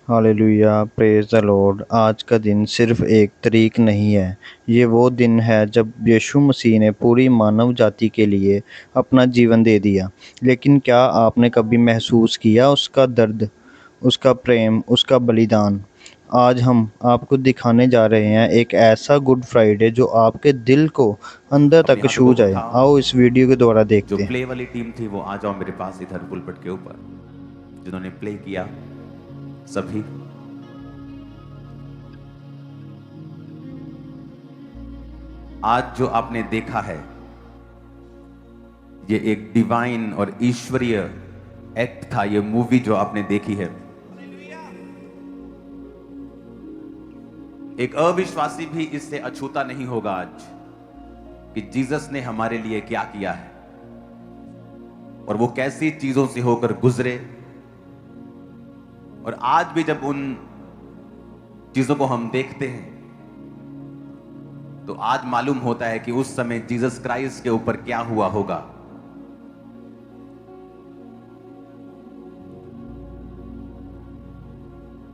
Hallelujah, praise the Lord. आज का दिन सिर्फ एक तारीख नहीं है, ये वो दिन है जब यीशु मसीह ने पूरी मानव जाति के लिए अपना जीवन दे दिया। लेकिन क्या आपने कभी महसूस किया उसका दर्द, उसका प्रेम, उसका बलिदान? आज हम आपको दिखाने जा रहे हैं एक ऐसा गुड फ्राइडे जो आपके दिल को अंदर अपने तक हाथों छू को जाए। उठाओ। आओ इस वीडियो के द्वारा जो देखते हैं। प्ले वाली टीम थी वो आ जाओ मेरे पास इधर पुलपट के ऊपर। जिन्होंने प्ले किया सभी। आज जो आपने देखा है ये एक डिवाइन और ईश्वरीय एक्ट था। ये मूवी जो आपने देखी है, एक अविश्वासी भी इससे अछूता नहीं होगा आज कि जीसस ने हमारे लिए क्या किया है और वो कैसी चीजों से होकर गुजरे। और आज भी जब उन चीजों को हम देखते हैं तो आज मालूम होता है कि उस समय जीसस क्राइस्ट के ऊपर क्या हुआ होगा।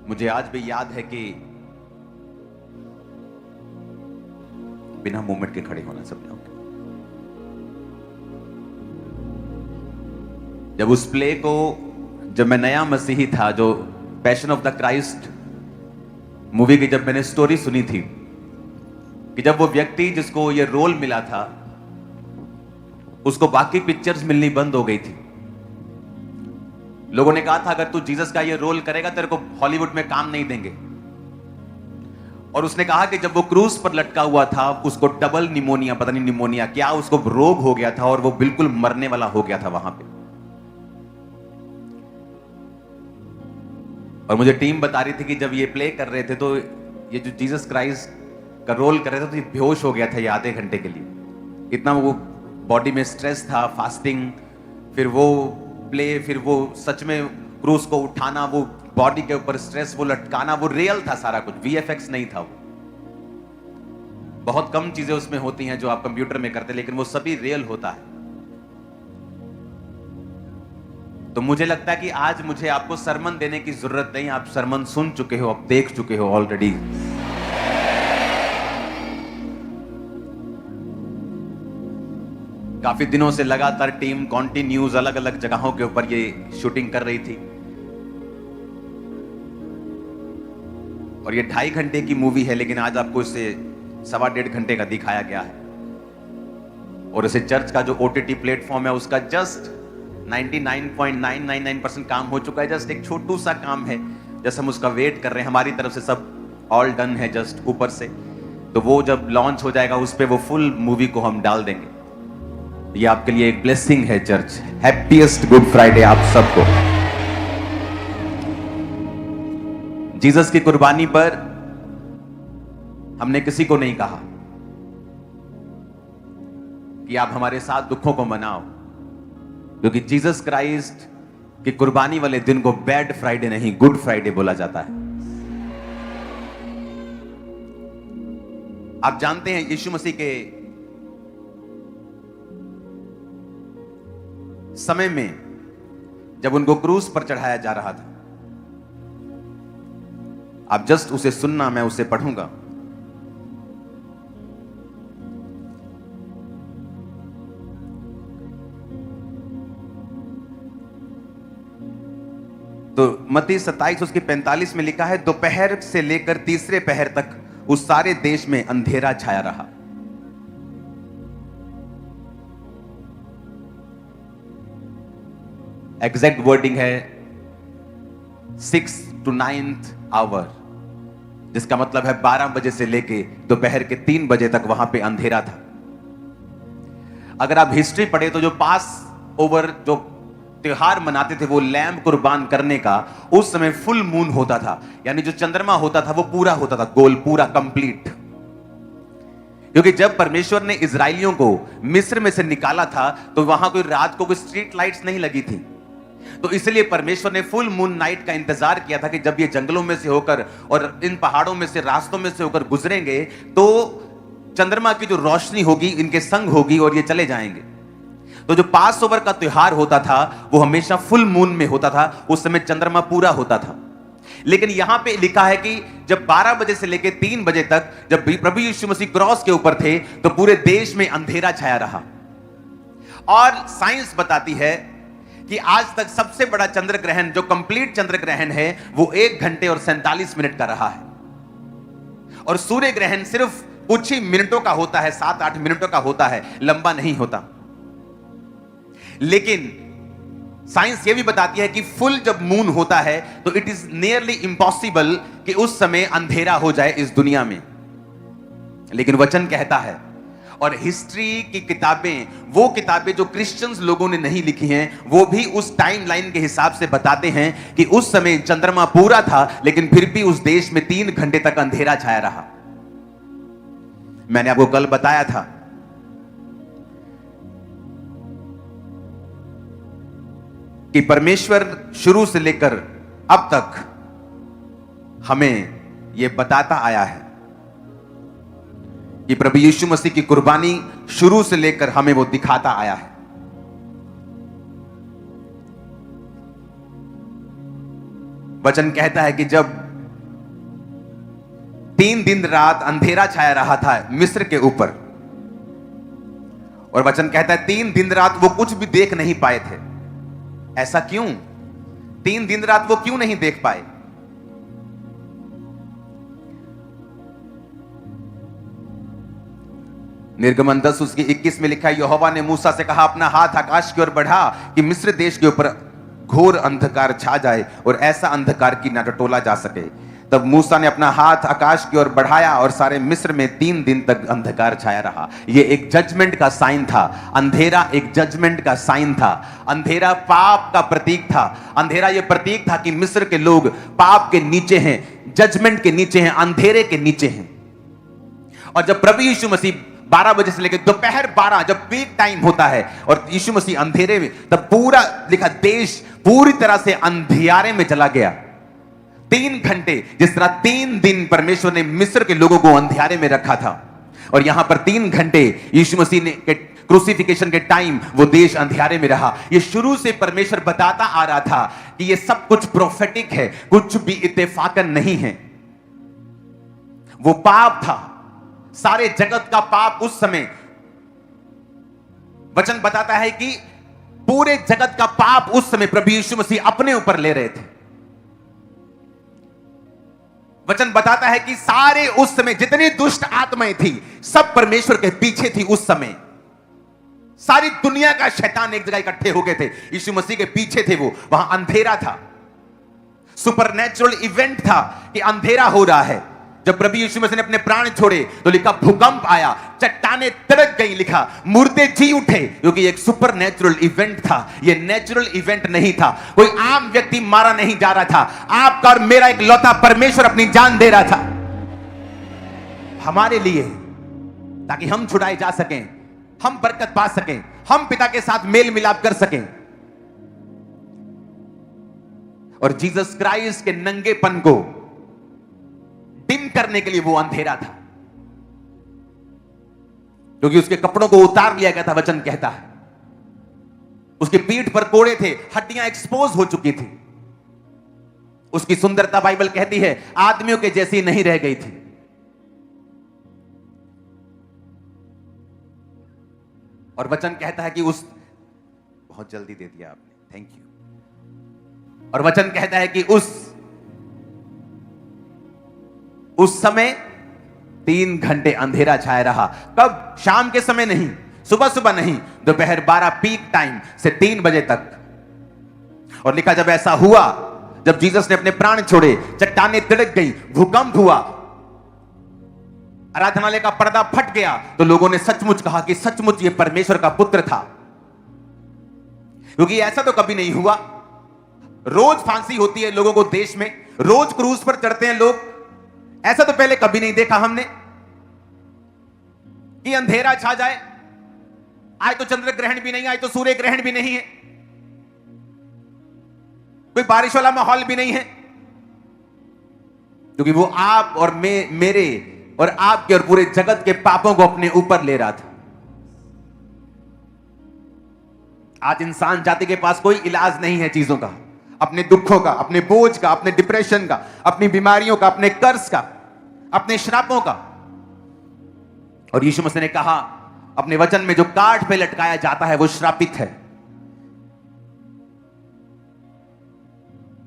मुझे आज भी याद है कि बिना मूवमेंट के खड़े होना सब लोग, जब उस प्ले को, जब मैं नया मसीही था, जो passion of the Christ movie की जब मैंने स्टोरी सुनी थी कि जब वो व्यक्ति जिसको ये रोल मिला था उसको बाकी पिक्चर्स मिलनी बंद हो गई थी। लोगों ने कहा था अगर तू जीसस का ये रोल करेगा तेरे को हॉलीवुड में काम नहीं देंगे। और उसने कहा कि जब वो क्रूज पर लटका हुआ था उसको डबल निमोनिया, पता नहीं निमोनिया क्या उसको रोग हो गया था और वो बिल्कुल मरने वाला हो गया था वहां पे। और मुझे टीम बता रही थी कि जब ये प्ले कर रहे थे तो ये जो जीसस क्राइस्ट का रोल कर रहे थे तो ये बेहोश हो गया था ये आधे घंटे के लिए। इतना वो बॉडी में स्ट्रेस था, फास्टिंग, फिर वो प्ले, फिर वो सच में क्रूज को उठाना, वो बॉडी के ऊपर स्ट्रेस, वो लटकाना, वो रियल था सारा कुछ, वीएफएक्स नहीं था। वो बहुत कम चीजें उसमें होती हैं जो आप कंप्यूटर में करते, लेकिन वो सभी रियल होता है। तो मुझे लगता है कि आज मुझे आपको सरमन देने की जरूरत नहीं, आप सरमन सुन चुके हो, आप देख चुके हो ऑलरेडी। काफी दिनों से लगातार टीम कॉन्टिन्यूज अलग अलग जगहों के ऊपर ये शूटिंग कर रही थी और ये 2.5 घंटे की मूवी है, लेकिन आज आपको इसे 1.25 घंटे का दिखाया गया है। और इसे चर्च का जो ओटीटी प्लेटफॉर्म है उसका जस्ट 99.999% काम हो चुका है। जस्ट एक छोटू सा काम है, जस्ट हम उसका वेट कर रहे हैं। हमारी तरफ से सब ऑल डन है जस्ट ऊपर से, तो वो जब लॉन्च हो जाएगा उस पर वो फुल मूवी को हम डाल देंगे। ये आपके लिए एक ब्लेसिंग है चर्च। हैप्पीएस्ट गुड फ्राइडे आप सबको। जीसस की कुर्बानी पर हमने किसी को नहीं कहा कि आप हमारे साथ दुखों को मनाओ, क्योंकि जीसस क्राइस्ट की कुर्बानी वाले दिन को बैड फ्राइडे नहीं गुड फ्राइडे बोला जाता है। आप जानते हैं यीशु मसीह के समय में जब उनको क्रूस पर चढ़ाया जा रहा था, आप जस्ट उसे सुनना, मैं उसे पढ़ूंगा। तो मत्ती 27 उसके 45 में लिखा है, दोपहर से लेकर तीसरे पहर तक उस सारे देश में अंधेरा छाया रहा। एग्जैक्ट वर्डिंग है 6 to 9th आवर, जिसका मतलब है 12 बजे से लेके दोपहर के 3 बजे तक वहां पे अंधेरा था। अगर आप हिस्ट्री पढ़े तो जो पास ओवर जो त्योहार मनाते थे वो लैम्ब कुर्बान करने का, उस समय फुल मून होता था, यानी जो चंद्रमा होता था वो पूरा होता था, गोल पूरा कंप्लीट। क्योंकि जब परमेश्वर ने इजराइलियों को मिस्र में से निकाला था तो वहां कोई रात को कोई स्ट्रीट लाइट्स नहीं लगी थी, तो इसलिए परमेश्वर ने फुल मून नाइट का इंतजार किया था कि जब ये जंगलों में से होकर और इन पहाड़ों में से, रास्तों में से होकर गुजरेंगे तो चंद्रमा की जो रोशनी होगी इनके संग होगी और ये चले जाएंगे। तो जो पास ओवर का त्योहार होता था वो हमेशा फुल मून में होता था, उस समय चंद्रमा पूरा होता था। लेकिन यहां पे लिखा है कि जब 12 बजे से लेकर 3 बजे तक जब प्रभु यीशु मसीह क्रॉस के ऊपर थे तो पूरे देश में अंधेरा छाया रहा। और साइंस बताती है कि आज तक सबसे बड़ा चंद्र ग्रहण, जो कंप्लीट चंद्र ग्रहण है, वो 1 घंटे और 47 मिनट का रहा है। और सूर्य ग्रहण सिर्फ कुछ ही मिनटों का होता है, 7-8 मिनटों का होता है, लंबा नहीं होता। लेकिन साइंस यह भी बताती है कि फुल जब मून होता है तो इट इज नियरली इम्पॉसिबल कि उस समय अंधेरा हो जाए इस दुनिया में। लेकिन वचन कहता है, और हिस्ट्री की किताबें, वो किताबें जो क्रिश्चियंस लोगों ने नहीं लिखी हैं, वो भी उस टाइमलाइन के हिसाब से बताते हैं कि उस समय चंद्रमा पूरा था, लेकिन फिर भी उस देश में 3 घंटे तक अंधेरा छाया रहा। मैंने आपको कल बताया था कि परमेश्वर शुरू से लेकर अब तक हमें यह बताता आया है कि प्रभु यीशु मसीह की कुर्बानी शुरू से लेकर हमें वो दिखाता आया है। वचन कहता है कि जब 3 दिन रात अंधेरा छाया रहा था मिस्र के ऊपर, और वचन कहता है 3 दिन रात वो कुछ भी देख नहीं पाए थे। ऐसा क्यों? 3 दिन रात वो क्यों नहीं देख पाए? निर्गमन 10 उसकी 21 में लिखा है, यहोवा ने मूसा से कहा, अपना हाथ आकाश की ओर बढ़ा कि मिस्र देश के ऊपर घोर अंधकार छा जाए और ऐसा अंधकार की ना टटोला जा सके। तब मूसा ने अपना हाथ आकाश की ओर बढ़ाया और सारे मिस्र में 3 दिन तक अंधकार छाया रहा। यह एक जजमेंट का साइन था। अंधेरा एक जजमेंट का साइन था। अंधेरा पाप का प्रतीक था। अंधेरा यह प्रतीक था कि मिस्र के लोग पाप के नीचे हैं, जजमेंट के नीचे हैं, अंधेरे के नीचे हैं। और जब प्रभु यीशु मसीह 12 बजे से लेकर दोपहर 12 जब पीक टाइम होता है और यीशु मसीह अंधेरे में, तब पूरा लिखा देश पूरी तरह से अंधियारे में चला गया। 3 घंटे, जिस तरह 3 दिन परमेश्वर ने मिस्र के लोगों को अंधियारे में रखा था, और यहां पर 3 घंटे यीशु मसीह ने क्रूसिफिकेशन के टाइम वो देश अंधियारे में रहा। ये शुरू से परमेश्वर बताता आ रहा था कि ये सब कुछ प्रोफेटिक है, कुछ भी इत्तेफाकन नहीं है। वो पाप था, सारे जगत का पाप उस समय, वचन बताता है कि पूरे जगत का पाप उस समय प्रभु यीशु मसीह अपने ऊपर ले रहे थे। वचन बताता है कि सारे उस समय जितनी दुष्ट आत्माएं थी, सब परमेश्वर के पीछे थी। उस समय सारी दुनिया का शैतान एक जगह इकट्ठे हो गए थे, यीशु मसीह के पीछे थे। वो वहां अंधेरा था, सुपरनैचुरल इवेंट था कि अंधेरा हो रहा है। जब प्रभु यीशु मसीह ने अपने प्राण छोड़े तो लिखा भूकंप आया, चट्टानें तिड़क गई, लिखा मुर्दे जी उठे, क्योंकि एक सुपरनैचुरल इवेंट था। यह नेचुरल इवेंट नहीं था। कोई आम व्यक्ति मारा नहीं जा रहा था। आपका और मेरा एक लौता परमेश्वर अपनी जान दे रहा था हमारे लिए, ताकि हम छुड़ाए जा सकें, हम बरकत पा सकें, हम पिता के साथ मेल मिलाप कर सकें। और जीसस क्राइस्ट के नंगेपन को डिम करने के लिए वो अंधेरा था, क्योंकि उसके कपड़ों को उतार लिया गया था। वचन कहता है उसकी पीठ पर कोड़े थे, हड्डियां एक्सपोज हो चुकी थी। उसकी सुंदरता बाइबल कहती है आदमियों के जैसी नहीं रह गई थी। और वचन कहता है कि उस, बहुत जल्दी दे दिया आपने, थैंक यू। और वचन कहता है कि उस समय 3 घंटे अंधेरा छाया रहा। कब? शाम के समय नहीं, सुबह सुबह नहीं, दोपहर 12 पीक टाइम से 3 बजे तक। और लिखा जब ऐसा हुआ, जब जीसस ने अपने प्राण छोड़े, चट्टानें तिड़क गई, भूकंप हुआ, आराधनालय का पर्दा फट गया, तो लोगों ने सचमुच कहा कि सचमुच ये परमेश्वर का पुत्र था। क्योंकि ऐसा तो कभी नहीं हुआ। रोज फांसी होती है लोगों को देश में, रोज क्रूज पर चढ़ते हैं लोग। ऐसा तो पहले कभी नहीं देखा हमने कि अंधेरा छा जाए। आज तो चंद्र ग्रहण भी नहीं, आज तो सूर्य ग्रहण भी नहीं है, कोई बारिश वाला माहौल भी नहीं है, क्योंकि वो आप और मेरे और आपके और पूरे जगत के पापों को अपने ऊपर ले रहा था। आज इंसान जाति के पास कोई इलाज नहीं है चीजों का। अपने दुखों का, अपने बोझ का, अपने डिप्रेशन का, अपनी बीमारियों का, अपने कर्ज का, अपने श्रापों का। और यीशु मसीह ने कहा अपने वचन में, जो काठ पे लटकाया जाता है वो श्रापित है।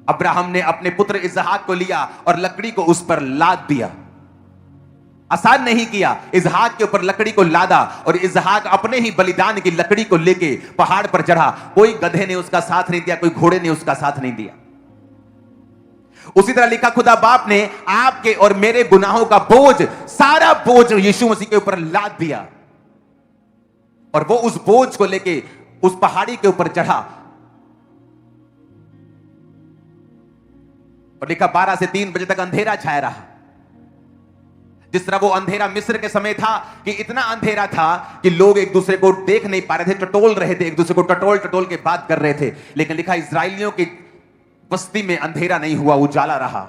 अब्राहम ने अपने पुत्र इसहाक को लिया और लकड़ी को उस पर लाद दिया। आसान नहीं किया, इसहाक के ऊपर लकड़ी को लादा और इसहाक अपने ही बलिदान की लकड़ी को लेके पहाड़ पर चढ़ा। कोई गधे ने उसका साथ नहीं दिया, कोई घोड़े ने उसका साथ नहीं दिया। उसी तरह लिखा, खुदा बाप ने आपके और मेरे गुनाहों का बोझ, सारा बोझ यीशु मसीह के ऊपर लाद दिया और वो उस बोझ को लेके उस पहाड़ी के ऊपर चढ़ा। और लिखा 12 से 3 बजे तक अंधेरा छाया रहा। जिस तरह वो अंधेरा मिस्र के समय था कि इतना अंधेरा था कि लोग एक दूसरे को देख नहीं पा रहे थे, टटोल रहे थे, एक दूसरे को टटोल टटोल के बात कर रहे थे। लेकिन लिखा इस्राएलियों की बस्ती में अंधेरा नहीं हुआ, उजाला रहा।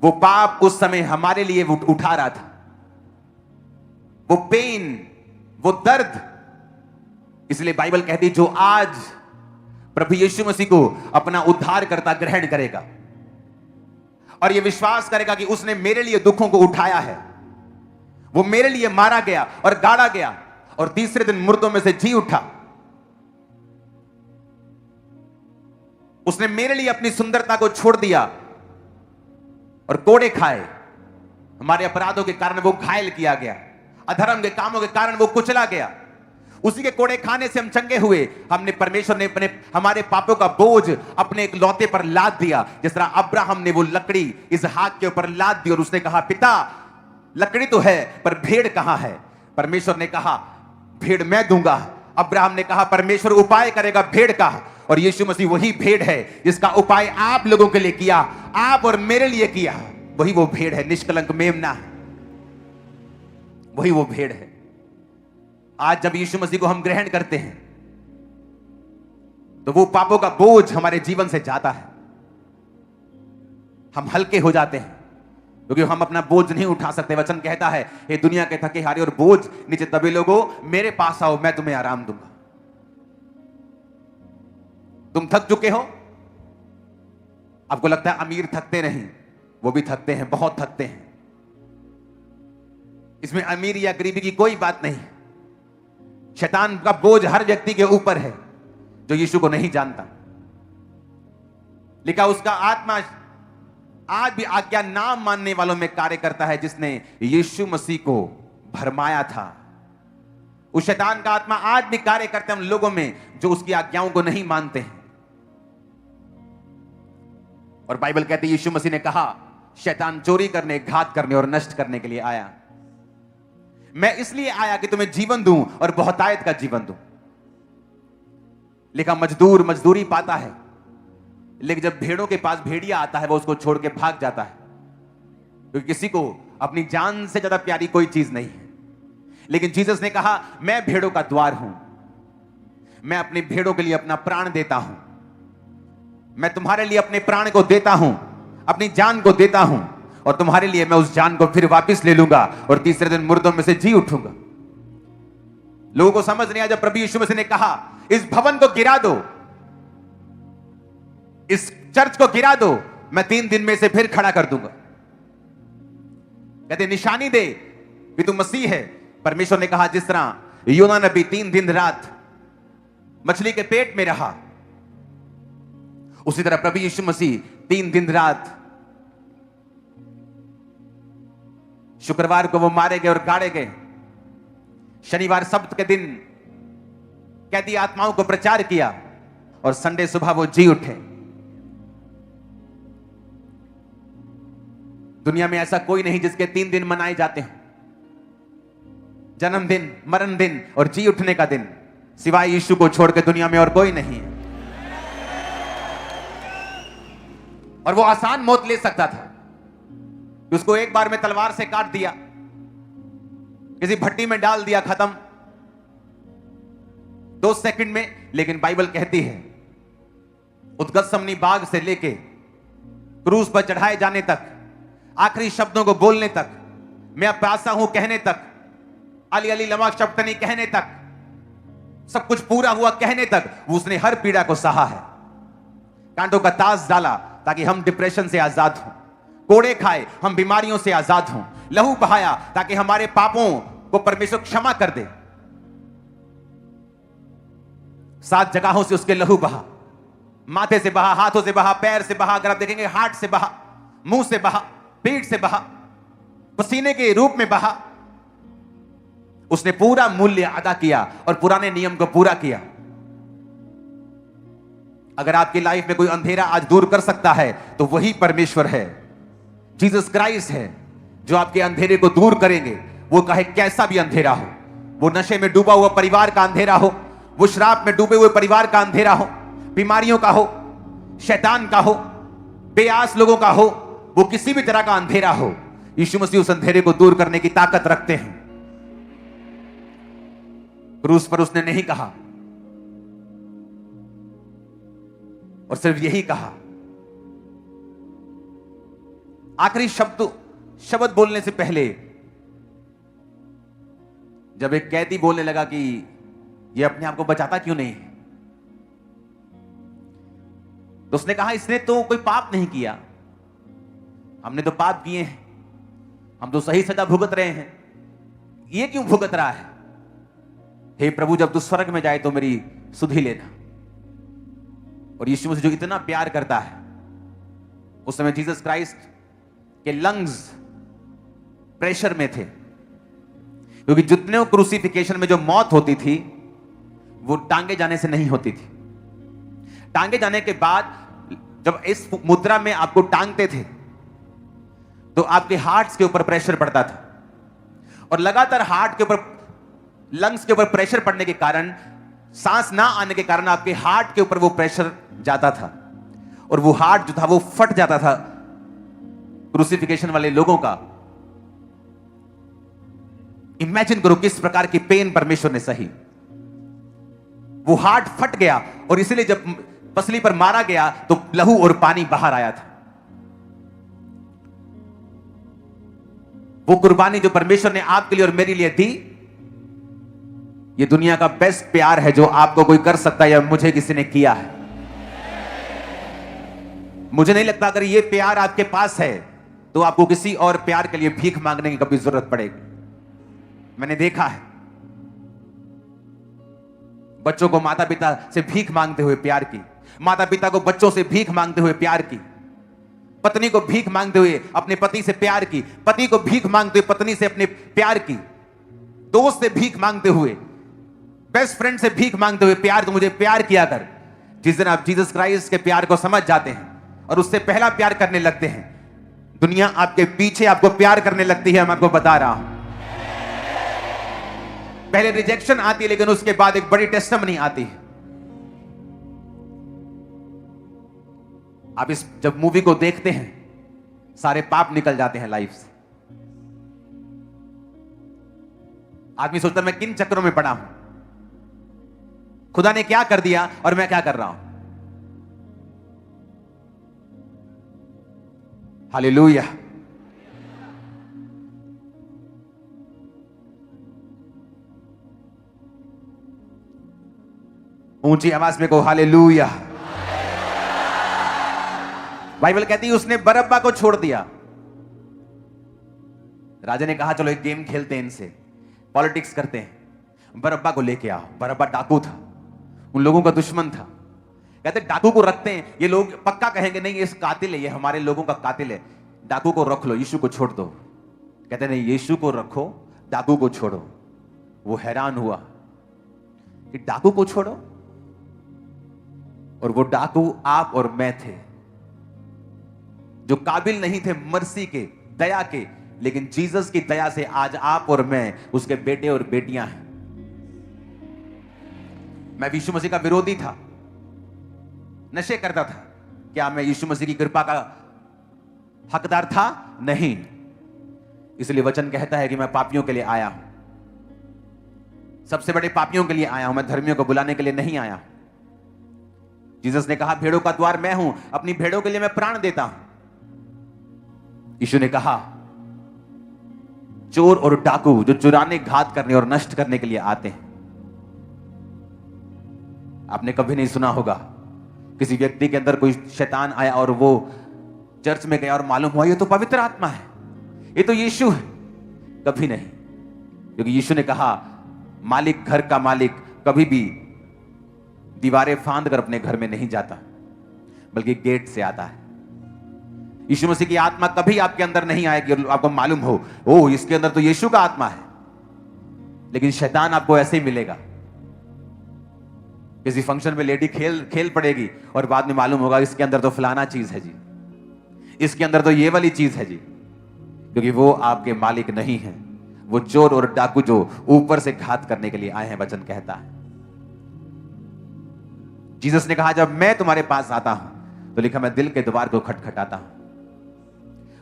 वो पाप उस समय हमारे लिए उठा रहा था, वो पेन, वो दर्द। इसलिए बाइबल कहती, जो आज प्रभु यीशु मसीह को अपना उद्धारकर्ता ग्रहण करेगा और यह विश्वास करेगा कि उसने मेरे लिए दुखों को उठाया है, वो मेरे लिए मारा गया और गाड़ा गया और तीसरे दिन मुर्दों में से जी उठा, उसने मेरे लिए अपनी सुंदरता को छोड़ दिया और कोड़े खाए। हमारे अपराधों के कारण वो घायल किया गया, अधर्म के कामों के कारण वो कुचला गया। उसी के कोड़े खाने से हम चंगे हुए। हमने, परमेश्वर ने अपने हमारे पापों का बोझ अपने एक लौते पर लाद दिया। जिस तरह अब्राहम ने वो लकड़ी इसहाक के ऊपर लाद दी और उसने कहा, पिता लकड़ी तो है पर भेड़ कहां है? परमेश्वर ने कहा, भेड़ मैं दूंगा। अब्राहम ने कहा, परमेश्वर उपाय करेगा भेड़ का। और यीशु मसीह वही भेड़ है जिसका उपाय आप लोगों के लिए किया, आप और मेरे लिए किया। वही वो भेड़ है, निष्कलंक मेमना, वही वो भेड़ है। आज जब यीशु मसीह को हम ग्रहण करते हैं तो वो पापों का बोझ हमारे जीवन से जाता है, हम हल्के हो जाते हैं क्योंकि हम अपना बोझ नहीं उठा सकते। वचन कहता है, हे दुनिया के थके हारे और बोझ नीचे दबे लोगों, मेरे पास आओ, मैं तुम्हें आराम दूंगा। तुम थक चुके हो, आपको लगता है अमीर थकते नहीं, वो भी थकते हैं, बहुत थकते हैं। इसमें अमीर या गरीबी की कोई बात नहीं। शैतान का बोझ हर व्यक्ति के ऊपर है जो यीशु को नहीं जानता। लिखा, उसका आत्मा आज भी आज्ञा ना मानने वालों में कार्य करता है, जिसने यीशु मसीह को भरमाया था। उस शैतान का आत्मा आज भी कार्य करता है उन लोगों में जो उसकी आज्ञाओं को नहीं मानते हैं। और बाइबल कहती है, यीशु मसीह ने कहा, शैतान चोरी करने, घात करने और नष्ट करने के लिए आया। मैं इसलिए आया कि तुम्हें जीवन दूं और बहुतायत का जीवन दूं। लिखा, मजदूर मजदूरी पाता है, लेकिन जब भेड़ों के पास भेड़िया आता है वो उसको छोड़ के भाग जाता है, क्योंकि किसी को अपनी जान से ज्यादा प्यारी कोई चीज नहीं है। लेकिन जीसस ने कहा, मैं भेड़ों का द्वार हूं, मैं अपनी भेड़ों के लिए अपना प्राण देता हूं। मैं तुम्हारे लिए अपने प्राण को देता हूं, अपनी जान को देता हूं, और तुम्हारे लिए मैं उस जान को फिर वापस ले लूंगा और तीसरे दिन मुर्दों में से जी उठूंगा। लोगों को समझ नहीं आया जब प्रभु यीशु मसीह ने कहा, इस भवन को गिरा दो, इस चर्च को गिरा दो, मैं 3 दिन में से फिर खड़ा कर दूंगा। कहते निशानी दे कि तू मसीह है। परमेश्वर ने कहा, जिस तरह योना नबी 3 दिन रात मछली के पेट में रहा, उसी तरह प्रभु यीशु मसीह 3 दिन रात, शुक्रवार को वो मारे गए और गाड़े गए, शनिवार सब्त के दिन कैदी आत्माओं को प्रचार किया और संडे सुबह वो जी उठे। दुनिया में ऐसा कोई नहीं जिसके 3 दिन मनाए जाते हैं, जन्मदिन, मरण दिन और जी उठने का दिन, सिवाय यीशु को छोड़ के दुनिया में और कोई नहीं है। और वो आसान मौत ले सकता था, उसको एक बार में तलवार से काट दिया, किसी भट्टी में डाल दिया, खत्म 2 सेकंड में। लेकिन बाइबल कहती है, उद्गत्समनी बाग से लेके क्रूस पर चढ़ाए जाने तक, आखिरी शब्दों को बोलने तक, मैं प्यासा हूं कहने तक, अली अली लमा शब्दनी कहने तक, सब कुछ पूरा हुआ कहने तक उसने हर पीड़ा को सहा है। कांटों का ताज डाला ताकि हम डिप्रेशन से आजाद हों, कोड़े खाए हम बीमारियों से आजाद हों, लहू बहाया ताकि हमारे पापों को परमेश्वर क्षमा कर दे। 7 जगहों से उसके लहू बहा, माथे से बहा, हाथों से बहा, पैर से बहा, अगर आप देखेंगे हार्ट से बहा, मुंह से बहा, पेट से बहा, पसीने के रूप में बहा। उसने पूरा मूल्य अदा किया और पुराने नियम को पूरा किया। अगर आपकी लाइफ में कोई अंधेरा आज दूर कर सकता है तो वही परमेश्वर है, जीसस क्राइस्ट है, जो आपके अंधेरे को दूर करेंगे। वो चाहे कैसा भी अंधेरा हो, वो नशे में डूबा हुआ परिवार का अंधेरा हो, वो शराब में डूबे हुए परिवार का अंधेरा हो, बीमारियों का हो, शैतान का हो, बेआस लोगों का हो, वो किसी भी तरह का अंधेरा हो, यीशु मसीह उस अंधेरे को दूर करने की ताकत रखते हैं। क्रूस पर उसने नहीं कहा और सिर्फ यही कहा, आखिरी शब्द बोलने से पहले जब एक कैदी बोलने लगा कि ये अपने आप को बचाता क्यों नहीं है, तो उसने कहा इसने तो कोई पाप नहीं किया, हमने तो पाप किए हैं, हम तो सही सजा भुगत रहे हैं, ये क्यों भुगत रहा है? हे प्रभु, जब तू स्वर्ग में जाए तो मेरी सुधि लेना। और यीशु मसीह जो इतना प्यार करता है, उस समय जीसस क्राइस्ट के लंग्स प्रेशर में थे, क्योंकि जितने क्रूसिफिकेशन में जो मौत होती थी वो टांगे जाने से नहीं होती थी। टांगे जाने के बाद जब इस मुद्रा में आपको टांगते थे तो आपके हार्ट्स के ऊपर प्रेशर पड़ता था, और लगातार हार्ट के ऊपर, लंग्स के ऊपर प्रेशर पड़ने के कारण, सांस ना आने के कारण आपके हार्ट के ऊपर वो प्रेशर जाता था और वो हार्ट जो था वो फट जाता था क्रूसिफिकेशन वाले लोगों का। इमेजिन करो किस प्रकार की पेन परमेश्वर ने सही। वो हार्ट फट गया और इसलिए जब पसली पर मारा गया तो लहू और पानी बाहर आया था। वो कुर्बानी जो परमेश्वर ने आपके लिए और मेरे लिए दी, ये दुनिया का बेस्ट प्यार है जो आपको कोई कर सकता है या मुझे किसी ने किया है। मुझे नहीं लगता अगर ये प्यार आपके पास है तो आपको किसी और प्यार के लिए भीख मांगने की कभी जरूरत पड़ेगी। मैंने देखा है बच्चों को माता पिता से भीख मांगते हुए प्यार की, माता पिता को बच्चों से भीख मांगते हुए प्यार की, पत्नी को भीख मांगते हुए अपने पति से प्यार की, पति को भीख मांगते हुए पत्नी से अपने प्यार की, दोस्त से भीख मांगते हुए, बेस्ट फ्रेंड से भीख मांगते हुए प्यार, तो मुझे प्यार किया कर। जिस दिन आप जीसस क्राइस्ट के प्यार को समझ जाते हैं और उससे पहला प्यार करने लगते हैं, दुनिया आपके पीछे आपको प्यार करने लगती है। मैं आपको बता रहा हूं, पहले रिजेक्शन आती है लेकिन उसके बाद एक बड़ी टेस्टिमनी आती है। आप इस जब मूवी को देखते हैं सारे पाप निकल जाते हैं लाइफ से। आदमी सोचता है मैं किन चक्रों में पड़ा हूं, खुदा ने क्या कर दिया और मैं क्या कर रहा हूं। हालेलुया। ऊंची आवाज में कहो हालेलुया। बाइबल कहती है उसने बरअब्बा को छोड़ दिया। राजा ने कहा चलो एक गेम खेलते हैं, इनसे पॉलिटिक्स करते हैं, बरअब्बा को लेके आओ। बरअब्बा डाकू था, उन लोगों का दुश्मन था। कहते डाकू को रखते हैं, ये लोग पक्का कहेंगे नहीं ये कातिल है, ये हमारे लोगों का कातिल है, डाकू को रख लो, यीशु को छोड़ दो। कहते नहीं यीशु को रखो, डाकू को छोड़ो। वो हैरान हुआ कि डाकू को छोड़ो, और वो डाकू आप और मैं थे जो काबिल नहीं थे मर्सी के, दया के, लेकिन जीसस की दया से आज आप और मैं उसके बेटे और बेटियां हैं। मैं यीशु मसीह का विरोधी था, नशे करता था, क्या मैं यीशु मसीह की कृपा का हकदार था? नहीं। इसलिए वचन कहता है कि मैं पापियों के लिए आया हूं, सबसे बड़े पापियों के लिए आया हूं, मैं धर्मियों को बुलाने के लिए नहीं आया। जीसस ने कहा भेड़ों का द्वार मैं हूं, अपनी भेड़ों के लिए मैं प्राण देता हूं। यीशु ने कहा चोर और डाकू जो चुराने, घात करने और नष्ट करने के लिए आते हैं, आपने कभी नहीं सुना होगा किसी व्यक्ति के अंदर कोई शैतान आया और वो चर्च में गया और मालूम हुआ ये तो पवित्र आत्मा है, ये तो यीशु है। कभी नहीं, क्योंकि यीशु ने कहा मालिक, घर का मालिक कभी भी दीवारें फांद कर अपने घर में नहीं जाता, बल्कि गेट से आता है। यीशु मसीह की आत्मा कभी आपके अंदर नहीं आएगी और आपको मालूम हो ओ इसके अंदर तो यीशु का आत्मा है, लेकिन शैतान आपको ऐसे ही मिलेगा। किसी फंक्शन में लेडी खेल पड़ेगी और बाद में मालूम होगा इसके अंदर तो फलाना चीज है जी, इसके अंदर तो ये वाली चीज है जी, क्योंकि वो आपके मालिक नहीं है, वो चोर और डाकू जो ऊपर से घात करने के लिए आए हैं, वचन कहता है। जीसस ने कहा जब मैं तुम्हारे पास आता हूं तो लिखा मैं दिल के द्वार को खटखटाता हूं।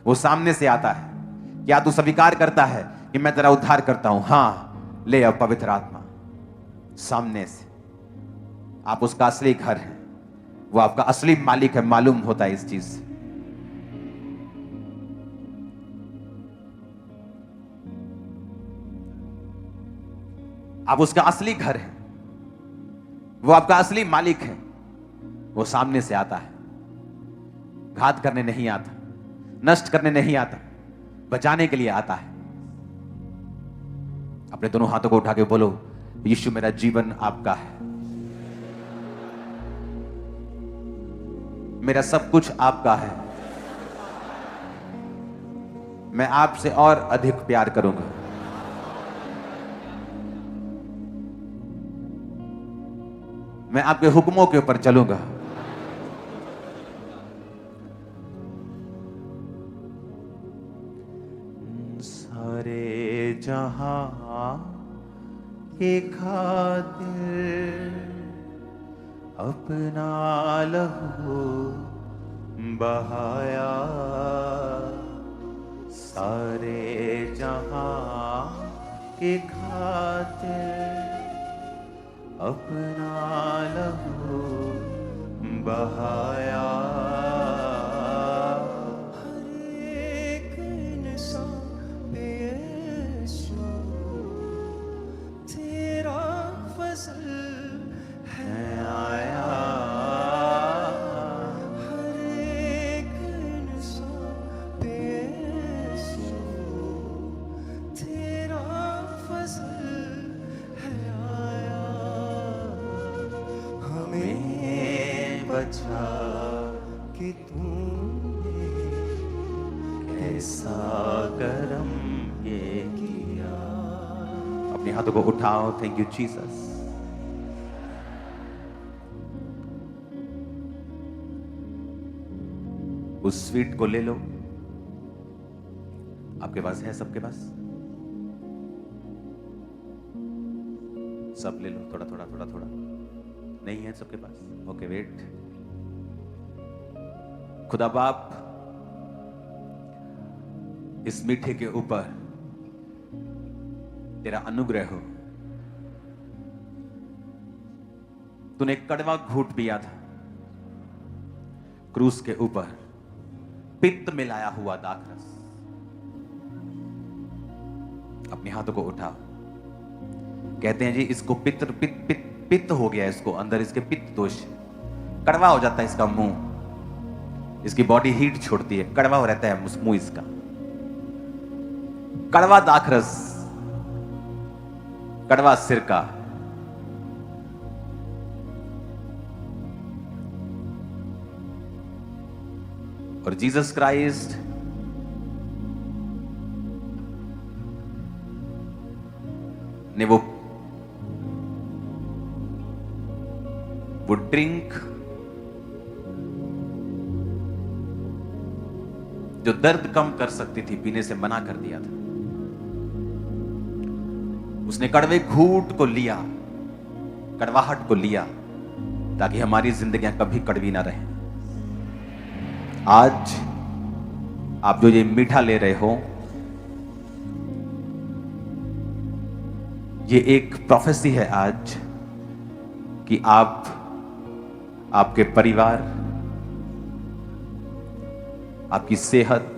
वो सामने से आता है। क्या तू स्वीकार करता है कि मैं तेरा उद्धार करता हूं? हां, ले अब पवित्र आत्मा सामने से। आप उसका असली घर है, वो आपका असली मालिक है, मालूम होता है इस चीज से। आप उसका असली घर है, वो आपका असली मालिक है। वो सामने से आता है, घात करने नहीं आता, नष्ट करने नहीं आता, बचाने के लिए आता है। अपने दोनों हाथों को उठा के बोलो यीशु मेरा जीवन आपका है, मेरा सब कुछ आपका है, मैं आपसे और अधिक प्यार करूंगा। मैं आपके हुक्मों के ऊपर चलूंगा। सारे जहां के खातिर अपना लहू बहाया, सारे जहां के खातिर अपना लहू बहाया। हर एक इंसान पे यीशु तेरा फजल है आया। हर एक इंसान पे यीशु तेरा फजल है आया। हमें बचा कि तूने कैसा करम ये किया। अपने हाथों को उठाओ। Thank you Jesus. उस स्वीट को ले लो, आपके पास है, सबके पास सब ले लो, थोड़ा थोड़ा थोड़ा थोड़ा। नहीं है सबके पास? Okay wait. खुदा बाप, इस मीठे के ऊपर तेरा अनुग्रह हो। तूने कड़वा घूंट पिया था क्रूस के ऊपर, पित्त मिलाया हुआ दाखरस। अपने हाथों को उठाओ। कहते हैं जी इसको पित्त हो गया, इसको अंदर इसके पित्त दोष, कड़वा हो जाता है इसका मुंह, इसकी बॉडी हीट छोड़ती है, कड़वा हो रहता है मुंह इसका। कड़वा दाखरस, कड़वा सिरका। और जीसस क्राइस्ट ने वो ड्रिंक जो दर्द कम कर सकती थी, पीने से मना कर दिया था। उसने कड़वे घूंट को लिया, कड़वाहट को लिया, ताकि हमारी जिंदगियां कभी कड़वी ना रहें। आज आप जो ये मीठा ले रहे हो, ये एक प्रोफेसी है आज कि आप, आपके परिवार, आपकी सेहत,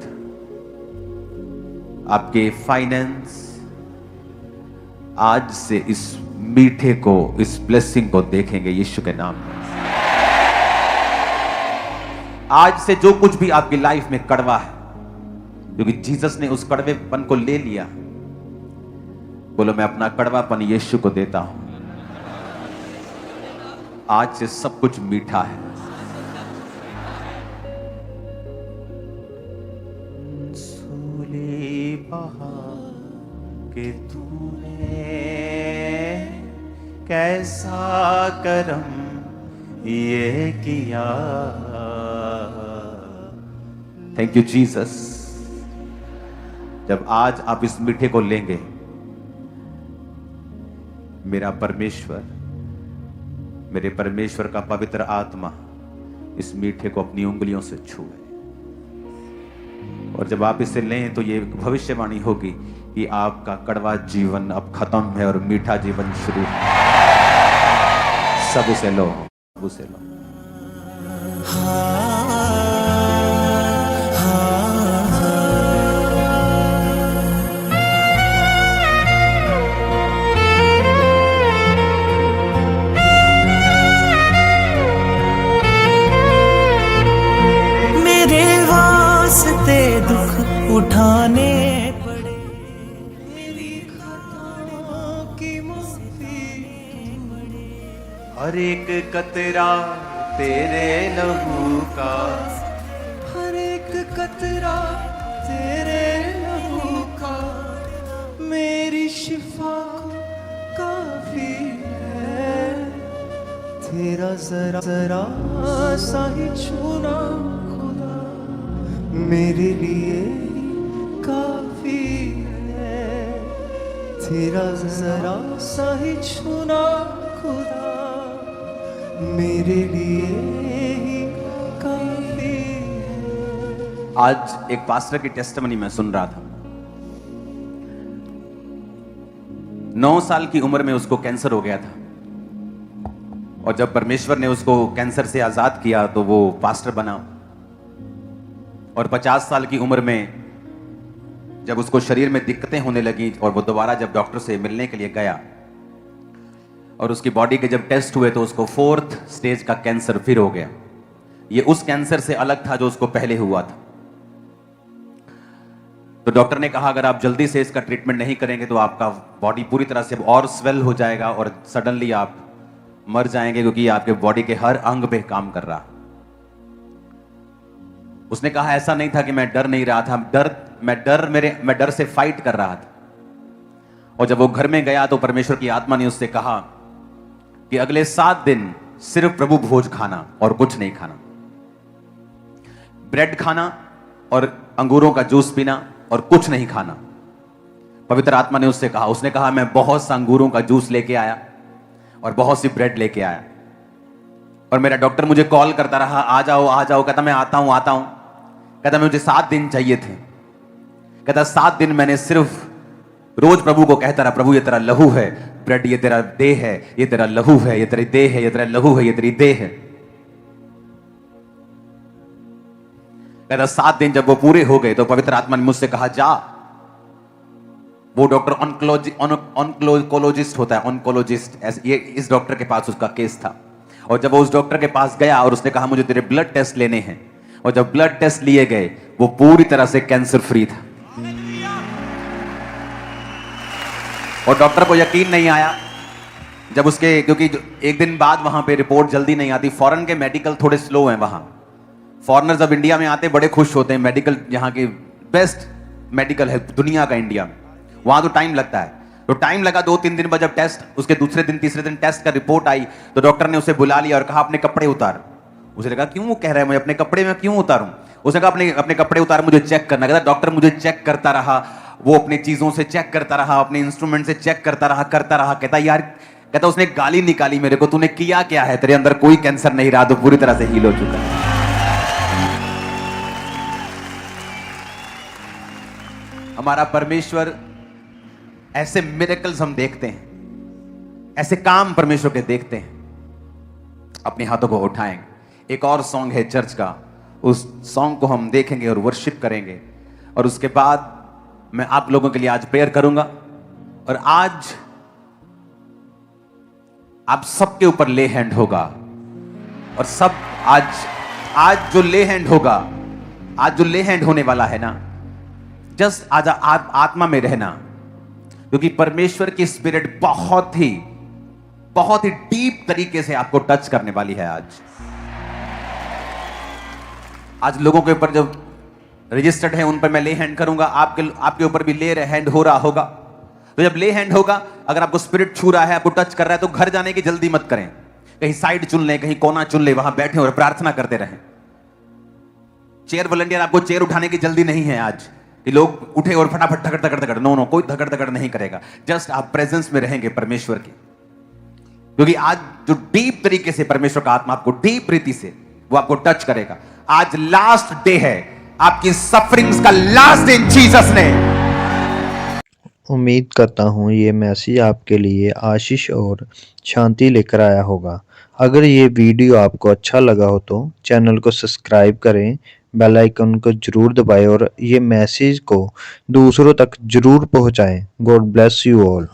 आपके फाइनेंस आज से इस मीठे को, इस ब्लेसिंग को देखेंगे यीशु के नाम में। आज से जो कुछ भी आपकी लाइफ में कड़वा है, क्योंकि जीसस ने उस कड़वेपन को ले लिया, बोलो मैं अपना कड़वापन यीशु को देता हूं। आज से सब कुछ मीठा है। सूली बहा के तूने कैसा करम ये किया। Thank you Jesus. जब आज आप इस मीठे को लेंगे, मेरा परमेश्वर, मेरे परमेश्वर का पवित्र आत्मा इस मीठे को अपनी उंगलियों से छुए, और जब आप इसे लें तो ये भविष्यवाणी होगी कि आपका कड़वा जीवन अब खत्म है और मीठा जीवन शुरू है। सब उसे लो, उसे लो। मेरे वास्ते दुख उठाने पड़े, मेरी खताओं की माफी, हर एक कतरा तेरे लहू का, हर एक कतरा तेरे लहू का मेरी शिफा को काफी है। तेरा जरा जरा सा ही छूना खुदा मेरे लिए काफी है। तेरा जरा सा ही छूना खुदा मेरे लिए ही काफी है। आज एक पास्टर की टेस्टिमनी मैं सुन रहा था। 9 साल की उम्र में उसको कैंसर हो गया था, और जब परमेश्वर ने उसको कैंसर से आजाद किया तो वो पास्टर बना। और 50 साल की उम्र में जब उसको शरीर में दिक्कतें होने लगी और वो दोबारा जब डॉक्टर से मिलने के लिए गया और उसकी बॉडी के जब टेस्ट हुए तो उसको 4th स्टेज का कैंसर फिर हो गया। ये उस कैंसर से अलग था जो उसको पहले हुआ था। तो डॉक्टर ने कहा अगर आप जल्दी से इसका ट्रीटमेंट नहीं करेंगे तो आपका बॉडी पूरी तरह से और स्वेल हो जाएगा और सडनली आप मर जाएंगे, क्योंकि आपके बॉडी के हर अंग पे काम कर रहा। उसने कहा ऐसा नहीं था कि मैं डर नहीं रहा था, मैं डर से फाइट कर रहा था। और जब वो घर में गया तो परमेश्वर की आत्मा ने उससे कहा कि अगले 7 दिन सिर्फ प्रभु भोज खाना और कुछ नहीं खाना, ब्रेड खाना और अंगूरों का जूस पीना और कुछ नहीं खाना। पवित्र आत्मा ने उससे कहा, उसने कहा मैं बहुत सा अंगूरों का जूस लेके आया और बहुत सी ब्रेड लेके आया, और मेरा डॉक्टर मुझे कॉल करता रहा आ जाओ आ जाओ। कहता मैं आता हूं आता हूं। कहता मुझे 7 दिन चाहिए थे। कहता 7 दिन मैंने सिर्फ रोज प्रभु को कहता रहा, प्रभु ये तेरा लहू है, ब्रेड ये तेरा देह है, ये तेरा लहू है, ये तेरी देह है, ये तेरा लहू है, ये तेरी देह है। कहता 7 दिन जब वो पूरे हो गए तो पवित्र आत्मा ने मुझसे कहा जा। वो डॉक्टर ऑन्कोलॉजिस्ट होता है, ऑन्कोलॉजिस्ट, ये इस डॉक्टर के पास उसका केस था। और जब वो उस डॉक्टर के पास गया और उसने कहा मुझे तेरे ब्लड टेस्ट लेने हैं, और जब ब्लड टेस्ट लिए गए वो पूरी तरह से कैंसर फ्री था। और डॉक्टर को यकीन नहीं आया जब उसके, क्योंकि एक दिन बाद वहां पे रिपोर्ट जल्दी नहीं आती। फॉरेन के मेडिकल थोड़े स्लो हैं वहां। फॉरेनर्स जब इंडिया में आते बड़े खुश होते हैं, मेडिकल यहाँ के बेस्ट मेडिकल है दुनिया का इंडिया में, वहां तो टाइम लगता है। तो टाइम लगा 2-3 दिन बाद जब टेस्ट, उसके दूसरे दिन तीसरे दिन टेस्ट का रिपोर्ट आई तो डॉक्टर ने उसे बुला लिया और कहा अपने कपड़े उतार। उसे लगा क्यों कह रहा है मुझे अपने कपड़े में क्यों उतारूं। उसने कहा अपने कपड़े उतार, मुझे चेक करना। कहता डॉक्टर मुझे चेक करता रहा, वो अपनी चीजों से चेक करता रहा, अपने इंस्ट्रूमेंट से चेक करता रहा। कहता यार, कहता उसने गाली निकाली मेरे को, तूने किया क्या है, तेरे अंदर कोई कैंसर नहीं रहा, तो पूरी तरह से हील हो चुका है। हमारा परमेश्वर, ऐसे मिरेकल्स हम देखते हैं, ऐसे काम परमेश्वर के देखते हैं। अपने हाथों को उठाएंगे। एक और सॉन्ग है चर्च का, उस सॉन्ग को हम देखेंगे और वर्शिप करेंगे, और उसके बाद मैं आप लोगों के लिए आज प्रेयर करूंगा। और आज आप सबके ऊपर ले हैंड होगा। और सब आज जो ले हैंड होगा, आज जो ले हैंड होने वाला है ना, जस्ट आज आप आत्मा में रहना, क्योंकि परमेश्वर की स्पिरिट बहुत ही डीप तरीके से आपको टच करने वाली है। आज लोगों के ऊपर जो रजिस्टर्ड है उन पर मैं ले हैंड करूंगा, आपके ऊपर भी ले हैंड हो रहा होगा। तो जब ले हैंड होगा, अगर आपको स्पिरिट छू रहा है, आपको टच कर रहा है, तो घर जाने की जल्दी मत करें, कहीं साइड चुन लें, कहीं कोना चुन लें, वहां बैठे और प्रार्थना करते रहें। चेयर वॉलंटियर, आपको चेयर उठाने की जल्दी नहीं है आज कि लोग उठे और फटाफट धकड़ धकड़ धकड़, नो, कोई धकड़ धकड़ नहीं करेगा। जस्ट आप प्रेजेंस में रहेंगे परमेश्वर की, क्योंकि आज जो डीप तरीके से परमेश्वर का आत्मा आपको डीप रीति से वो आपको टच करेगा। आज लास्ट डे है आपकी सफरिंग्स का, लास्ट डे इन जीसस ने। उम्मीद करता हूँ ये मैसेज आपके लिए आशीष और शांति लेकर आया होगा। अगर ये वीडियो आपको अच्छा लगा हो तो चैनल को सब्सक्राइब करें, बेल आइकन को जरूर दबाएं और ये मैसेज को दूसरों तक जरूर पहुंचाएं। God bless you all.